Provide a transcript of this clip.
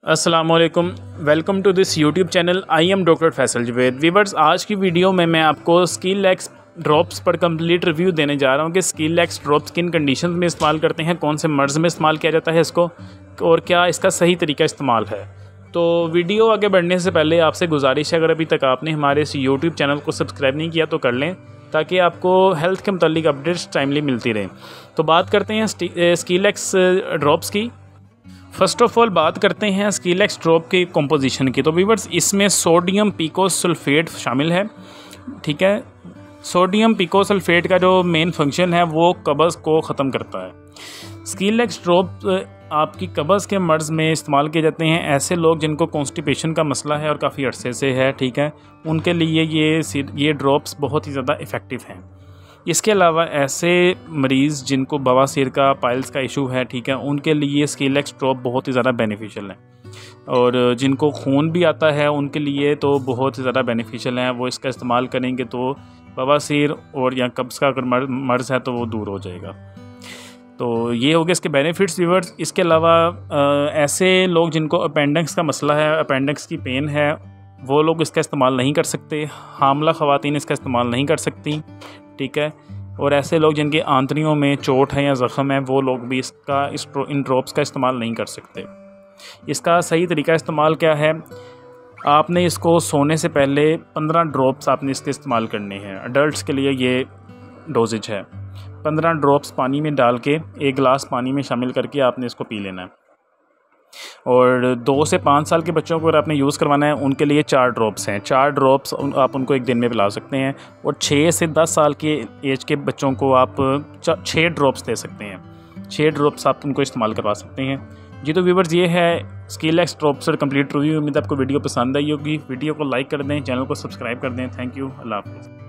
अस्सलामुअलैकुम, welcome to this YouTube channel. I am doctor Faisal Javed. Viewers, आज की वीडियो में मैं आपको स्किलेक्स ड्रॉप्स पर कंप्लीट रिव्यू देने जा रहा हूँ कि स्किलेक्स ड्रॉप्स किन कंडीशन में इस्तेमाल करते हैं, कौन से मर्ज़ में इस्तेमाल किया जाता है इसको, और क्या इसका सही तरीका इस्तेमाल है। तो वीडियो आगे बढ़ने से पहले आपसे गुजारिश है, अगर अभी तक आपने हमारे इस यूट्यूब चैनल को सब्सक्राइब नहीं किया तो कर लें, ताकि आपको हेल्थ के मुतालिक अपडेट्स टाइमली मिलती रहें। तो बात करते हैं स्किलेक्स ड्रॉप्स की। फ़र्स्ट ऑफ़ ऑल बात करते हैं स्किलेक्स ड्रॉप की कंपोजिशन की। तो वीवर्स, इसमें सोडियम पिकोसल्फेट शामिल है। ठीक है, सोडियम पिकोसल्फेट का जो मेन फंक्शन है वो कब्ज़ को ख़त्म करता है। स्किलेक्स ड्रॉप आपकी कब्ज़ के मर्ज़ में इस्तेमाल किए जाते हैं। ऐसे लोग जिनको कॉन्स्टिपेशन का मसला है और काफ़ी अरसे से है, ठीक है, उनके लिए ये ड्रॉप्स बहुत ही ज़्यादा इफ़ेक्टिव हैं। इसके अलावा ऐसे मरीज़ जिनको बवासीर का, पाइल्स का इशू है, ठीक है, उनके लिए स्किलेक्स ड्रॉप बहुत ही ज़्यादा बेनिफिशियल है। और जिनको खून भी आता है उनके लिए तो बहुत ही ज़्यादा बेनिफिशियल है। वो इसका इस्तेमाल करेंगे तो बवासीर और या कब्ज़ का अगर मर्ज़ है तो वो दूर हो जाएगा। तो ये हो गया इसके बेनिफिट्स व्यूअर्स। इसके अलावा ऐसे लोग जिनको अपेंडिक्स का मसला है, अपेंडिक्स की पेन है, वो लोग इसका इस्तेमाल नहीं कर सकते। हामला ख़वातीन इसका इस्तेमाल नहीं कर सकती, ठीक है। और ऐसे लोग जिनके आंतड़ियों में चोट है या ज़ख़म है, वो लोग भी इन ड्रॉप्स का इस्तेमाल नहीं कर सकते। इसका सही तरीका इस्तेमाल क्या है? आपने इसको सोने से पहले 15 ड्रॉप्स आपने इसके इस्तेमाल करने हैं। अडल्ट्स के लिए ये डोजेज है। 15 ड्रॉप्स पानी में डाल के, एक गिलास पानी में शामिल करके आपने इसको पी लेना है। और 2 से 5 साल के बच्चों को अगर आपने यूज़ करवाना है, उनके लिए 4 ड्रॉप्स हैं। 4 ड्रॉप्स आप उनको एक दिन में पिला सकते हैं। और 6 से 10 साल के एज के बच्चों को आप 6 ड्रॉप्स दे सकते हैं। 6 ड्रॉप्स आप उनको इस्तेमाल करवा सकते हैं। जी तो व्यूवर्स, ये है स्किलेक्स ड्रॉप्स और कंप्लीट रिव्यू। उम्मीद आपको वीडियो पसंद आई होगी। वीडियो को लाइक कर दें, चैनल को सब्सक्राइब कर दें। थैंक यू, अल्लाह हाफ़िज़।